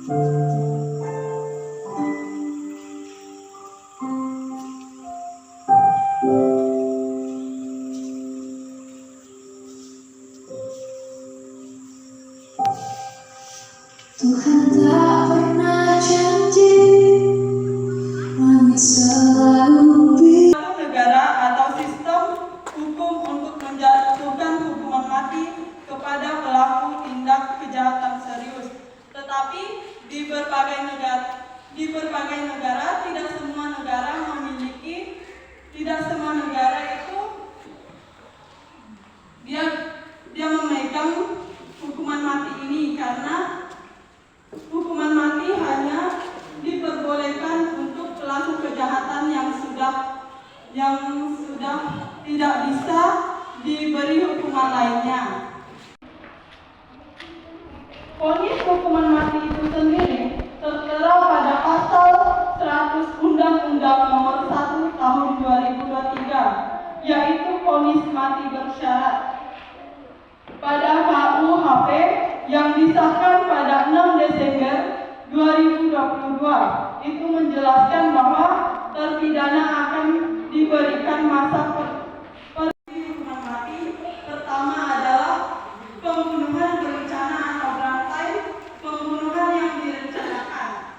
Tuhan tak pernah janji langit selalu negara atau sistem hukum untuk menjatuhkan hukuman mati kepada pelaku tindak kejahatan serius. Tetapi di berbagai negara tidak semua negara itu dia memegang hukuman mati ini, karena hukuman mati hanya diperbolehkan untuk pelaku kejahatan yang sudah tidak bisa diberi hukuman lainnya. Vonis hukuman mati itu sendiri tertera pada pasal 100 Undang-Undang Nomor 1 Tahun 2023, yaitu vonis mati bersyarat. Pada KUHP yang disahkan pada 6 Desember 2022 itu menjelaskan bahwa terpidana akan diberikan masa hukuman mati. Pertama adalah pembunuhan berencana atau berantai, pembunuhan yang direncanakan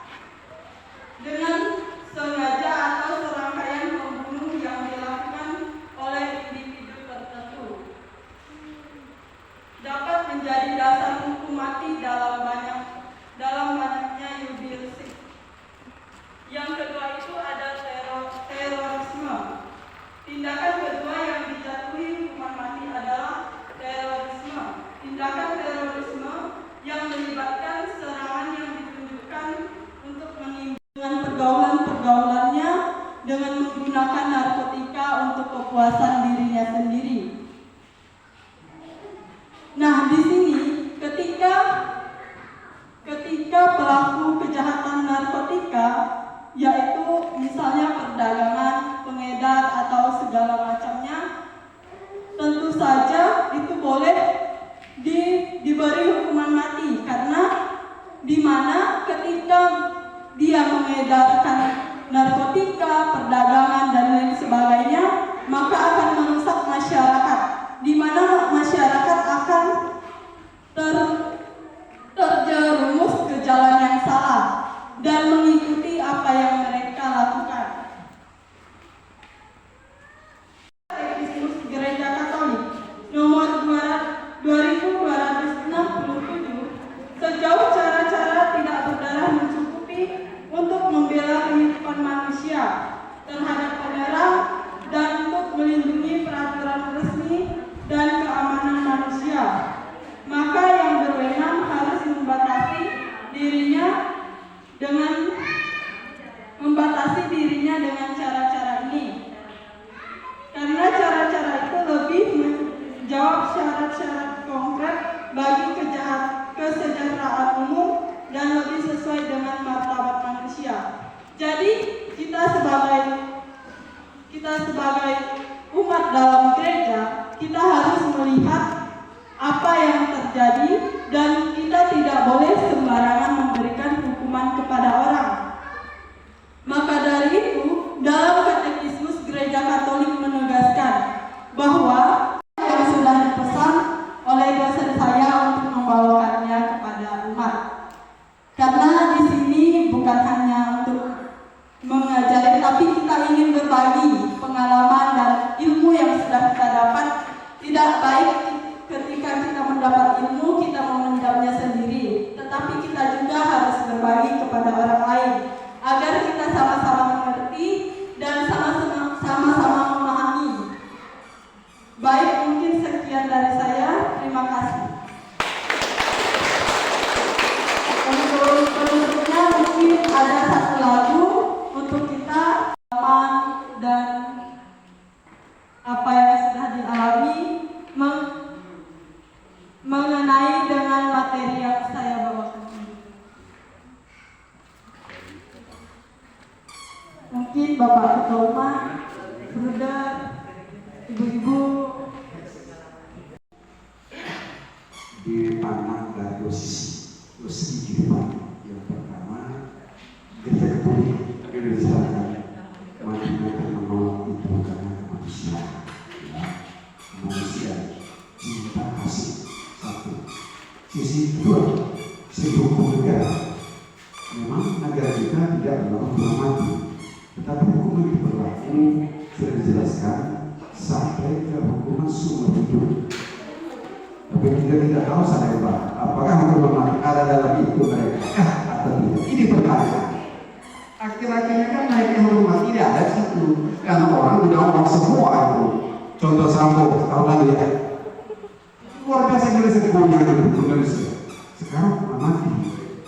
dengan sengaja atau serangkaian pembunuh yang dilakukan oleh individu tertentu dapat menjadi dasar hukum mati dalam banyaknya yurisdiksi. Yang kedua itu ada terorisme. Tindakan kedua yang dijatuhi hukuman mati adalah terorisme. Tindakan terorisme yang melibatkan serangan yang ditunjukkan untuk menimbulkan pergaulannya dengan menggunakan narkotika untuk kepuasan dirinya sendiri. Nah, di sini ketika pelaku kejahatan narkotika, yaitu misalnya perdagangan, pengedar atau segala macamnya, tentu saja itu boleh diberi hukuman mati, karena di mana ketika dia mengedarkan narkotika, perdagangan dan lain sebagainya, maka akan merusak masyarakat, di mana masyarakat akan terjerumus ke jalan yang salah dan mengikuti apa yang mereka lakukan. Katekismus Gereja Katolik nomor 2267, sejauh cara-cara tidak berdarah mencukupi untuk membela kehidupan manusia terhadap penyerang dan untuk melindungi peraturan resmi dan keamanan manusia, maka yang berwenang harus membatasi dirinya dengan cara-cara ini, karena cara-cara itu lebih menjawab syarat-syarat konkret bagi kesejahteraan umum dan lebih sesuai dengan martabat manusia. Jadi kita sebagai umat dalam gereja, kita harus melihat apa yang terjadi dan kita tidak boleh sembarangan memberikan hukuman kepada orang. Maka dari itu, dalam Katekismus Gereja Katolik menegaskan bahwa yang sudah dipesan oleh dosen saya untuk membawakannya kepada umat. Karena di sini bukan hanya untuk mengajari, tapi kita ingin berbagi pengalaman dan ilmu yang sudah kita dapat. Tidak baik ketika kita mendapat ilmu, kita memendamnya sendiri, tetapi kita juga harus berbagi kepada orang lain, agar kita sama-sama mengerti dan sama-sama memahami. Baik, mungkin sekian dari saya. Terima kasih. Untuk penutupnya mungkin ada satu lagu untuk kita dan apa yang sudah dialami mengenai dengan materi yang saya bawakan ini. Mungkin Bapak Ketua Umar, Bruder, Ibu-ibu, dipandang dari posisi kehidupan yang Republik Indonesia mati menolak itu karena kemanusiaan. Ya, kemanusiaan, cinta kasih satu. Sisi kedua, sisi hukum negara. Memang negara kita tidak melakukan hukuman mati, tetapi hukuman itu berlaku sudah dijelaskan sampai ke hukuman seumur hidup. Tapi kita tidak tahu sampai apakah hukuman mati ada dalam itu mereka atau tidak. Ini pertanyaan. Akhir-akhirnya kan naiknya hukuman mati tidak ada di situ, karena orang tidak mau semua itu. Contoh Sambo tahun lalu ya, luar biasa jelas hukumnya itu Indonesia. Sekarang hukuman mati.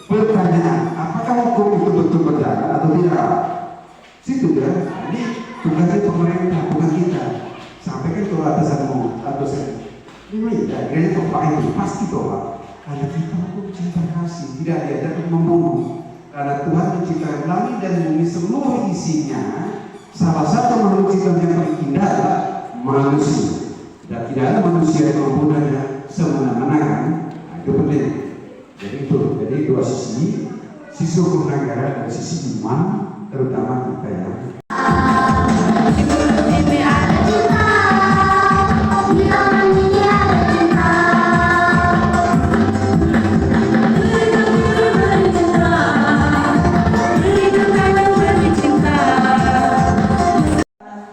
Pertanyaan, apakah hukum itu betul berjalan atau tidak? Situ kan, ini tugasnya pemerintah, bukan kita. Sampaikan ke atasanmu, atasan. Ini ya, tolak itu pasti tolak. Karena kita hukum cinta kasih, tidak diajar untuk membunuh. Karena Tuhan menciptakan langit dan bumi seluruh isinya. Salah satu makhluk ciptaan yang paling indah adalah manusia. Dan tidak ada manusia yang membunuhnya semena-mena kan? Nah, itu penting. Jadi dua sisi hukum negara dan sisi iman, terutama kita ya.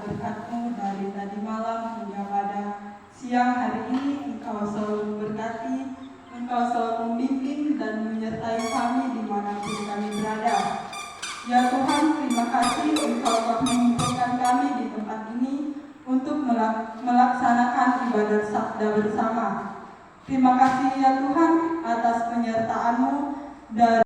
Berkatmu dari tadi malam hingga pada siang hari ini, Engkau selalu memberkati, Engkau selalu membimbing dan menyertai kami dimanapun kami berada. Ya Tuhan, terima kasih Engkau telah mengumpulkan kami di tempat ini untuk melaksanakan ibadat sabda bersama. Terima kasih ya Tuhan atas penyertaan-Mu dari